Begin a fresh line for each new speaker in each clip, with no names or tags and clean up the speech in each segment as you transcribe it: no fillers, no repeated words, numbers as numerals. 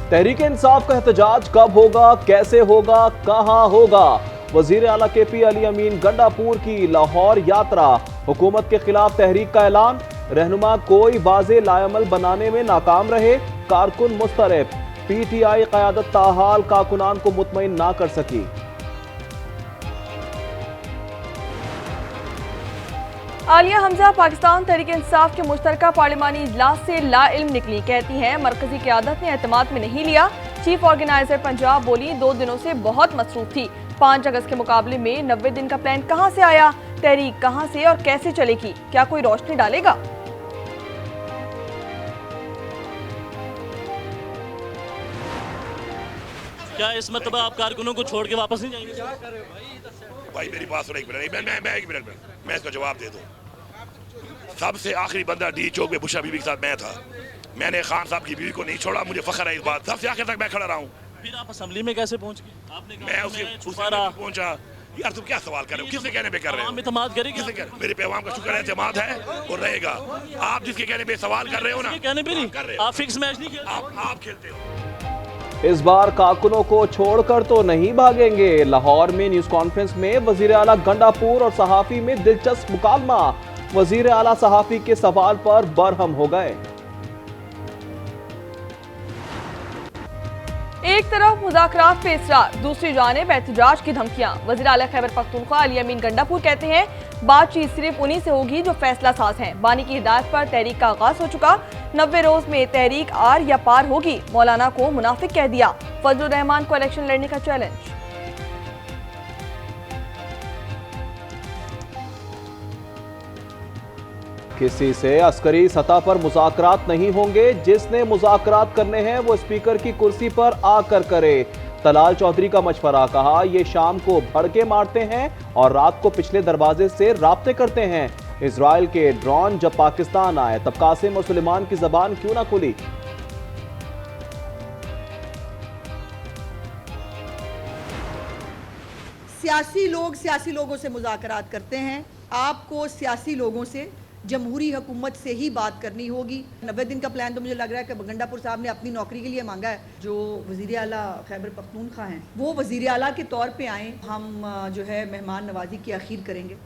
तहरीक इंसाफ का एहतजाज कब होगा, कैसे होगा, कहां होगा? वजीर आला केपी अली अमीन गंडापुर की लाहौर यात्रा, हुकूमत के खिलाफ तहरीक का ऐलान। रहनुमा कोई वाज़े लायमल बनाने में नाकाम रहे, कारकुन मुस्तरब। पीटीआई क़यादत ताहाल कारकुनान को मुतमईन ना कर सकी।
आलिया हमजा पाकिस्तान तहरीक इंसाफ के मुश्तरका पार्लिमानी इजलास से लाइल्म निकली। कहती हैं मरकजी क़यादत ने एतमाद में नहीं लिया। चीफ ऑर्गेनाइजर पंजाब बोली 2 दिनों से बहुत मसरूफ थी। 5 अगस्त के मुकाबले में 90 दिन का प्लान कहां से आया? तहरीक कहां से और कैसे चलेगी? क्या कोई रोशनी डालेगा?
क्या इस मतलब आप कारकुनों को छोड़ के वापस नहीं जाएंगे?
भाई मेरी बात सुनो, एक मिनट मैं इसका जवाब दे दूं। सबसे आखिरी बंदा डी चौक में बुशा बीबी के साथ मैं था। मैंने खान साहब की बीवी को नहीं छोड़ा, मुझे फख्र है इस बात। सबसे आखिर तक मैं खड़ा रहा हूँ।
फिर आप असेंबली में कैसे पहुंच गए? आपने
मैं उसके पहुंचा। यार तुम क्या सवाल कर रहे हो? किसके कहने पे कर रहे हो?
एतमाद करेंगे?
मेरे पे अवाम का शुक्र है, एतमाद है और रहेगा। आप जिसके कहने पे सवाल कर रहे हो ना,
कहने पे नहीं कर रहे, आप फिक्स मैच नहीं खेलते।
आप खेलते हो।
इस बार कारकुनों को छोड़कर तो नहीं भागेंगे। लाहौर में न्यूज कॉन्फ्रेंस में वजीर आला गंडापुर और सहाफी में दिलचस्प मुकालमा। वजीर आला सहाफी के सवाल पर बरहम हो गए।
एक तरफ मुज़ाकरात पे इसरार, दूसरी जानिब एहतजाज की धमकियां। वज़ीर आला खैबर पख्तूनख्वा अली अमीन गंडापुर कहते हैं बातचीत सिर्फ उन्हीं से होगी जो फैसला साज हैं। बानी की हिदायत पर तहरीक का आगाज हो चुका। 90 रोज में तहरीक आर या पार होगी। मौलाना को मुनाफिक कह दिया। फजलुर रहमान को इलेक्शन लड़ने का चैलेंज।
किसी से अस्करी सतह पर मुज़ाकरात नहीं होंगे। जिसने मुज़ाकरात करने हैं वो स्पीकर की कुर्सी पर आकर करे। तलाल चौधरी का मशवरा, कहा ये शाम को भड़के मारते हैं और रात को पिछले दरवाजे से राब्ते करते हैं। इजराइल के ड्रोन जब पाकिस्तान आए तब कासिम और सुलेमान की जबान क्यों ना खुली?
सियासी लोग सियासी लोगों से मुज़ाकरात करते हैं। आपको सियासी लोगों से, जमहूरी हुकूमत से ही बात करनी होगी। 90 दिन का प्लान तो मुझे लग रहा है कि गंडापुर साहब ने अपनी नौकरी के लिए मांगा है। जो वज़ीर आला खैबर पख्तूनख्वा हैं वो वज़ीर आला के तौर पे आएँ। हम जो है मेहमान नवाजी की आखिर करेंगे।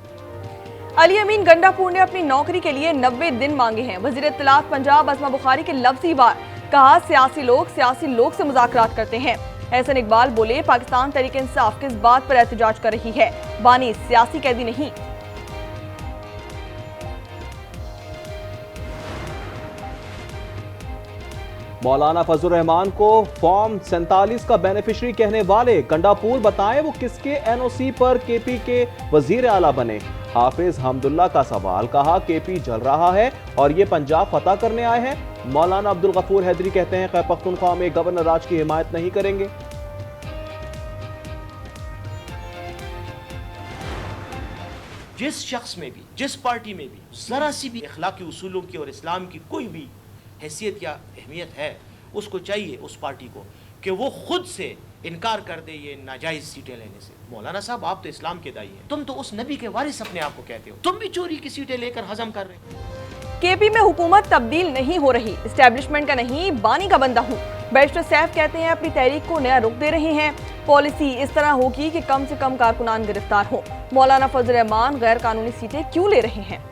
अली अमीन गंडापुर ने अपनी नौकरी के लिए 90 दिन मांगे हैं। वज़ीर इत्तलात पंजाब अज़मा बुखारी के लफ्ज़ी वार, कहा सियासी लोग से मुज़ाकरात करते हैं। एहसन इकबाल बोले पाकिस्तान तहरीक इंसाफ किस बात पर एहतजाज कर रही है? बानी सियासी कैदी नहीं।
मौलाना फजलुर रहमान को फॉर्म 47 का बेनिफिशरी कहने वाले गंडापुर बताएं वो किसके एनओसी पर केपी के वजीर आला बने। हाफिज हमदुल्ला का सवाल, कहा केपी जल रहा है और ये पंजाब फतह करने आए हैं। मौलाना अब्दुल गफूर हैदरी कहते हैं खैबर पख्तूनख्वा में गवर्नर राज की हिमायत नहीं करेंगे।
जिस शख्स में भी, जिस पार्टी में भी जरा सी भी अखलाकी उसूलों की और इस्लाम की कोई भी हैसियत या अहमियत है, उसको चाहिए उस पार्टी को कि वो खुद से इनकार कर दे ये नाजायज सीटें लेने से। मौलाना साहब आप तो इस्लाम के दाई हैं, तुम तो उस नबी के वारिस अपने आप को कहते हो, तुम भी चोरी की सीटें लेकर हजम कर रहे हो।
केपी में हुकूमत तब्दील नहीं हो रही, एस्टेब्लिशमेंट का नहीं बानी का बंदा हूँ। बैरिस्टर सैफ कहते हैं अपनी तहरीक को नया रुख दे रहे हैं। पॉलिसी इस तरह होगी कि कम से कम कारकुनान गिरफ्तार हो। मौलाना फजल रहमान गैर कानूनी सीटें क्यों ले रहे हैं?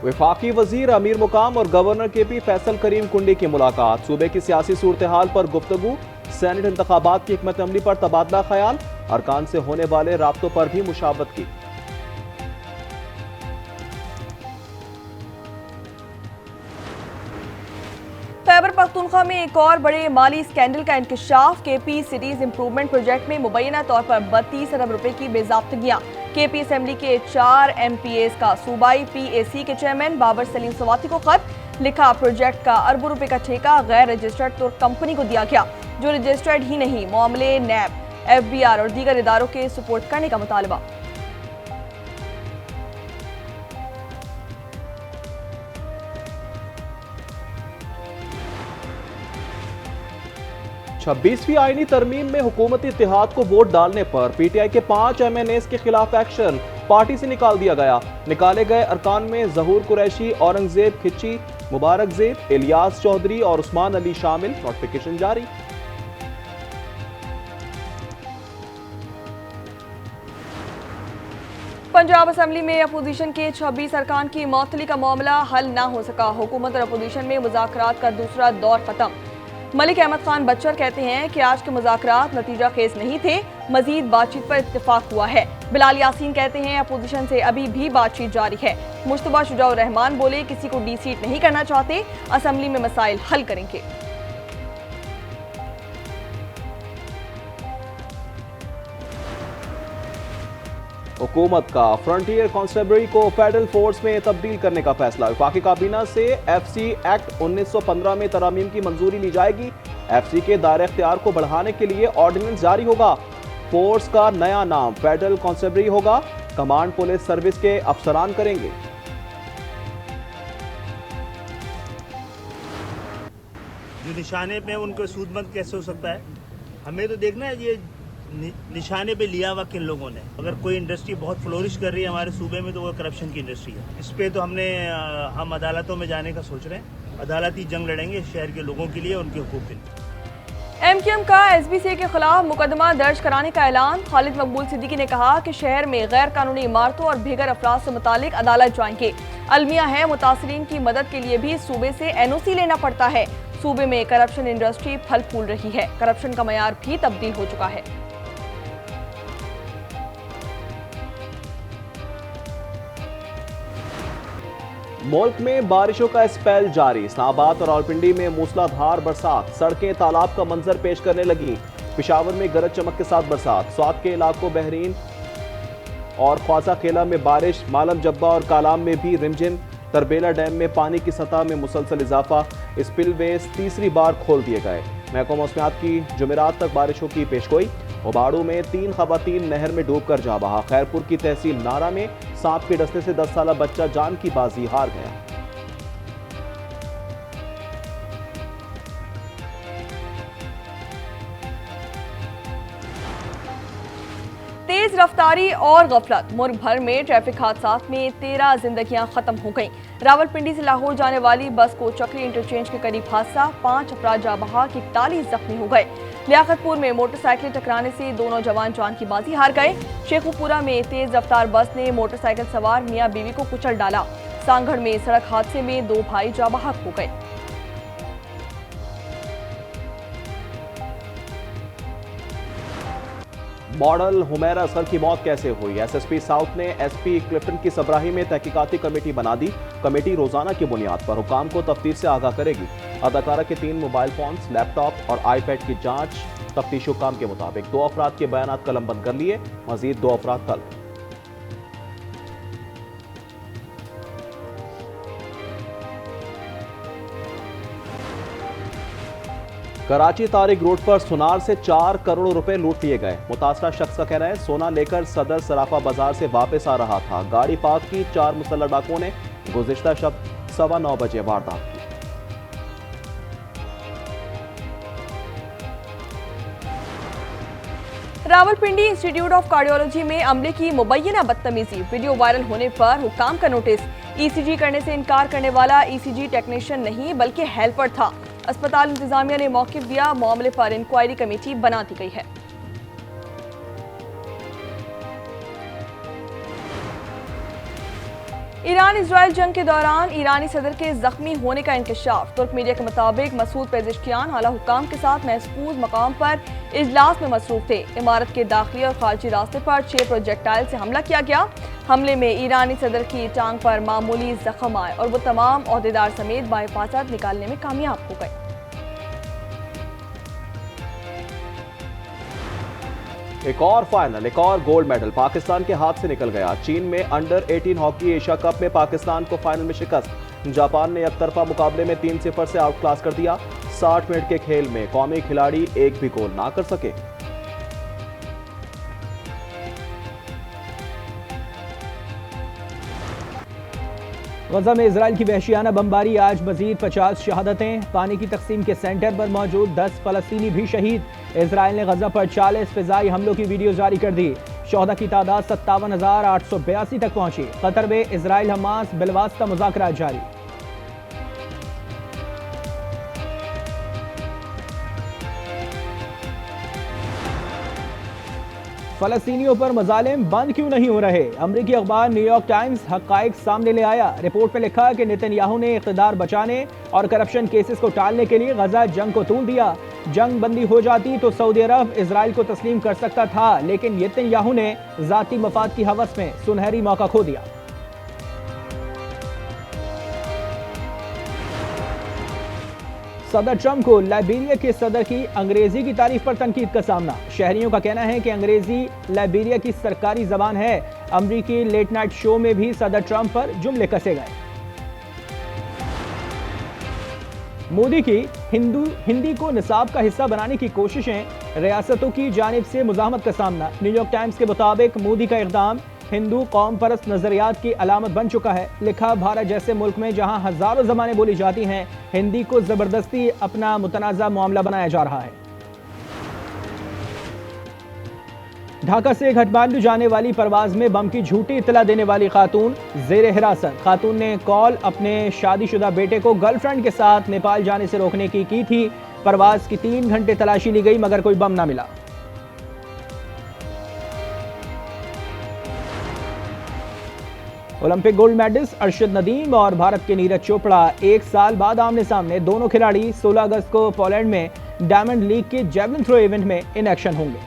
वफाकी वजीर अमीर मुकाम और गवर्नर केपी फैसल करीम कुंडी की मुलाकात। सूबे की सियासी सूरत हाल पर गुफ्तगू। सेनेट इंतखाबात की हिकमत अमली पर तबादला ख्याल। अरकान से होने वाले राब्तों पर भी मुशावरत की।
खैबर पख्तूनख्वा में एक और बड़े माली स्कैंडल का इंकशाफ। केपी सिटीज इंप्रूवमेंट प्रोजेक्ट में मुबैना तौर पर 32 अरब रुपए की बेजाब्तगियां। केपी असेंबली के 4 MPAs का सूबाई PAC के चेयरमैन बाबर सलीम सवाती को खत लिखा। प्रोजेक्ट का अरबों रुपए का ठेका गैर रजिस्टर्ड तुर्क कंपनी को दिया गया, जो रजिस्टर्ड ही नहीं। मामले नैब, FBR और दीगर इदारों के सुपुर्द करने का मुतालबा।
26वीं आईनी तरमीम में हुकूमती इत्तेहाद को वोट डालने पर पीटीआई के 5 MNAs के खिलाफ एक्शन, पार्टी से निकाल दिया गया। निकाले गए अरकान में जहूर कुरैशी, औरंगजेब खिच्ची, मुबारक जेब, इलियास चौधरी और उस्मान अली शामिल। नोटिफिकेशन जारी।
पंजाब असेंबली में अपोजिशन के 26 अरकान की मअतली का मामला हल ना हो सका। हुकूमत और अपोजिशन में मुज़ाकरात का दूसरा दौर खत्म। मलिक अहमद खान बच्चर कहते हैं कि आज के मुज़ाकरात नतीजा खेज नहीं थे, मजीद बातचीत पर इत्तेफाक हुआ है। बिलाल यासीन कहते हैं अपोजिशन से अभी भी बातचीत जारी है। मुश्तबा शुजाउर रहमान बोले किसी को डी-सीट नहीं करना चाहते, असेंबली में मसाइल हल करेंगे।
हुकूमत का फ्रंटियर कांस्टेबलरी को फेडरल फोर्स में तब्दील करने का फैसला। वफाकी काबीना से FC एक्ट 1915 में तरामीम की मंजूरी ली जाएगी। FC के दायरे इख्तियार को बढ़ाने के लिए ऑर्डिनेंस जारी होगा। फोर्स का नया नाम फेडरल कांस्टेबलरी होगा। कमांड पुलिस सर्विस के अफसरान करेंगे।
जो निशाने पे उनको सूदमंद कैसे हो सकता है, हमें तो देखना है ये निशाने पे लिया हुआ किन लोगों ने। अगर कोई इंडस्ट्री बहुत फ्लोरिश कर रही है हमारे सूबे में तो वो करप्शन की इंडस्ट्री है। इस पे तो हम अदालतों में जाने का सोच रहे हैं। अदालती जंग लड़ेंगे शहर के लोगों के लिए, उनके हुकूक के लिए।
MQM का SBC के खिलाफ मुकदमा दर्ज कराने का ऐलान। खालिद मकबूल सिद्दीकी ने कहा कि शहर में गैर कानूनी इमारतों और बेघर अफराद से मुतालिक अदालत जाएंगे। अलमिया है मुतासरीन की मदद के लिए भी सूबे से NOC लेना पड़ता है। सूबे में करप्शन इंडस्ट्री फल फूल रही है। करप्शन का मयार भी तब्दील हो चुका है।
मुल्क में बारिशों का स्पेल जारी। इस्लामाबाद और रावलपिंडी में मूसलाधार बरसात, सड़कें तालाब का मंजर पेश करने लगी। पेशावर में गरज चमक के साथ बरसात। स्वात के इलाकों बहरीन और ख्वाजा खेला में बारिश। मालम जब्बा और कालाम में भी रिमझिम। तरबेला डैम में पानी की सतह में मुसलसल इजाफा। स्पिलवेज तीसरी बार खोल दिए गए। महकमा मौसमियात की जुमेरात तक बारिशों की पेशगोई। उबाड़ू में 3 खवातीन नहर में डूबकर जा बहा। खैरपुर की तहसील नारा में सांप के डसने से 10 साला बच्चा जान की बाजी हार गया।
तेज रफ्तारी और गफलत। मुल्क भर में ट्रैफिक हादसात में 13 जिंदगियां खत्म हो गईं। रावलपिंडी से लाहौर जाने वाली बस को चक्री इंटरचेंज के करीब हादसा, 5 अफराद जा बहा की 41 जख्मी हो गए। लियाकतपुर में मोटरसाइकिल टकराने से 2 नौजवान जान की बाजी हार गए। शेखुपुरा में तेज रफ्तार बस ने मोटरसाइकिल सवार मियां बीवी को कुचल डाला। सांगढ़ में सड़क हादसे में 2 भाई जा बहक हो गए।
मॉडल हुमैरा असगर की मौत कैसे हुई? SSP साउथ ने SP क्लिफ्टन की सबराही में तहकीकाती कमेटी बना दी। कमेटी रोजाना की बुनियाद पर हुकाम को तफ्तीश से आगाह करेगी। अदाकारा के 3 मोबाइल फोन्स, लैपटॉप और iPad की जांच। तफ्तीश हुकाम के मुताबिक 2 अफराद के बयानात कलमबंद कर लिए। मजीद 2 अफराद तलब। कराची तारिक रोड पर सुनार से 4 करोड़ रुपए लूट लिए गए। मुतासरा शख्स का कहना है सोना लेकर सदर सराफा बाजार से वापस आ रहा था। गाड़ी पार्क की। 4 मुसल्लह डाकुओं ने गुज़िश्ता शब 9:15 बजे वारदात की।
रावलपिंडी इंस्टीट्यूट ऑफ कार्डियोलॉजी में अमले की मुबैना बदतमीजी। वीडियो वायरल होने पर हुकाम का नोटिस। ECG करने से इनकार करने वाला ECG टेक्नीशियन नहीं बल्कि हेल्पर था। अस्पताल इंतजामिया ने मौक़िफ़ दिया। मामले पर इंक्वायरी कमेटी बना दी गई है। ईरान इजराइल जंग के दौरान ईरानी सदर के जख्मी होने का इंकशाफ। तुर्क मीडिया के मुताबिक मसूद पेजिशकियान आला हुकाम के साथ महफूज मकाम पर इजलास में मसरूफ थे। इमारत के दाखिली और खारजी रास्ते पर 6 प्रोजेक्टाइल से हमला किया गया। हमले में ईरानी सदर की टांग पर मामूली जख्म आए और वो तमाम ओहदेदार समेत बाहिफाजत निकालने में कामयाब हो गए।
एक और फाइनल, एक और गोल्ड मेडल पाकिस्तान के हाथ से निकल गया। चीन में अंडर 18 हॉकी एशिया कप में पाकिस्तान को फाइनल में शिकस्त। जापान ने एकतरफा मुकाबले में 3-0 से आउट क्लास कर दिया। 60 मिनट के खेल में कौमी खिलाड़ी एक भी गोल ना कर सके।
गजा में इजराइल की वहशियाना बमबारी, आज मजीद 50 शहादतें। पानी की तकसीम के सेंटर पर मौजूद 10 फलस्तीनी भी शहीद। इजराइल ने गजा पर 40 फिजाई हमलों की वीडियो जारी कर दी। शोहदा की तादाद 57,882 तक पहुंची। कतर में इजराइल हमास बिलवास्ता मुज़ाकरात जारी। फलस्तीनियों पर मजालिम बंद क्यों नहीं हो रहे? अमरीकी अखबार न्यूयॉर्क टाइम्स हक़ाइक़ सामने ले आया। रिपोर्ट में लिखा कि नेतन्याहू ने इक़्तिदार बचाने और करप्शन केसेस को टालने के लिए गजा जंग को तूल दिया। जंग बंदी हो जाती तो सऊदी अरब इजराइल को तस्लीम कर सकता था, लेकिन नेतन्याहू ने ज़ाती मफाद की हवस में सुनहरी मौका खो दिया। सदर ट्रंप को लाइबेरिया के सदर की अंग्रेजी की तारीफ पर तनकीद का सामना। शहरियों का कहना है कि अंग्रेजी लाइबेरिया की सरकारी जबान है। अमरीकी लेट नाइट शो में भी सदर ट्रंप पर जुमले कसे गए। मोदी की हिंदी को निसाब का हिस्सा बनाने की कोशिशें, रियासतों की जानिब से मुज़ाहमत का सामना। न्यूयॉर्क टाइम्स के मुताबिक मोदी का इक़दाम हिंदू कौम परस्त नजरियात की अलामत बन चुका है। लिखा, भारत जैसे मुल्क में जहां हजारों ज़बानें बोली जाती हैं, हिंदी को जबरदस्ती अपना मुतनाज़ा मामला बनाया जा रहा है। ढाका से काठमांडू जाने वाली परवाज में बम की झूठी इत्तला देने वाली खातून जेर हिरासत। खातून ने कॉल अपने शादीशुदा बेटे को गर्लफ्रेंड के साथ नेपाल जाने से रोकने की थी। परवाज की 3 घंटे तलाशी ली गई मगर कोई बम ना मिला। Olympic gold medalist Arshad Nadeem और भारत के नीरज चोपड़ा 1 साल बाद आमने सामने। दोनों खिलाड़ी 16 अगस्त को पोलैंड में डायमंड लीग के जेवलिन थ्रो इवेंट में इन एक्शन होंगे।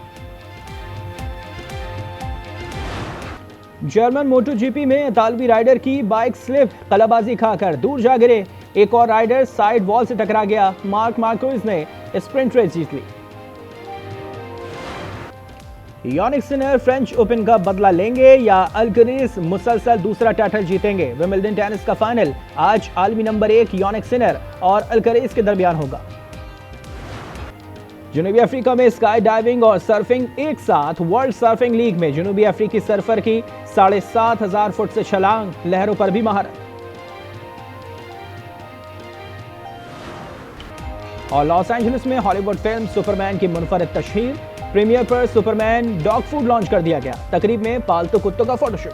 जर्मन मोटो जीपी में इतालवी राइडर की बाइक स्लिप, कलाबाजी खाकर दूर जा गिरे। एक और राइडर साइड वॉल से टकरा गया। मार्क मार्कोज ने स्प्रिंट रेस जीत ली। यानिक सिनर फ्रेंच ओपन का बदला लेंगे या अल्करेज मुसलसल दूसरा टाइटल जीतेंगे? विंबलडन टेनिस का फाइनल आज आलमी नंबर 1 यानिक सिनर और अल्करेज के दरमियान होगा। जनूबी अफ्रीका में स्काई डाइविंग और सर्फिंग एक साथ। वर्ल्ड सर्फिंग लीग में जनूबी अफ्रीकी सर्फर की 7,500 फुट से छलांग, लहरों पर भी महारत। और लॉस एंजलिस में हॉलीवुड फिल्म सुपरमैन की मुनफरिद तशहीर। प्रीमियर पर सुपरमैन डॉग फूड लॉन्च कर दिया गया। तकरीब में पालतू कुत्तों का फोटोशूट।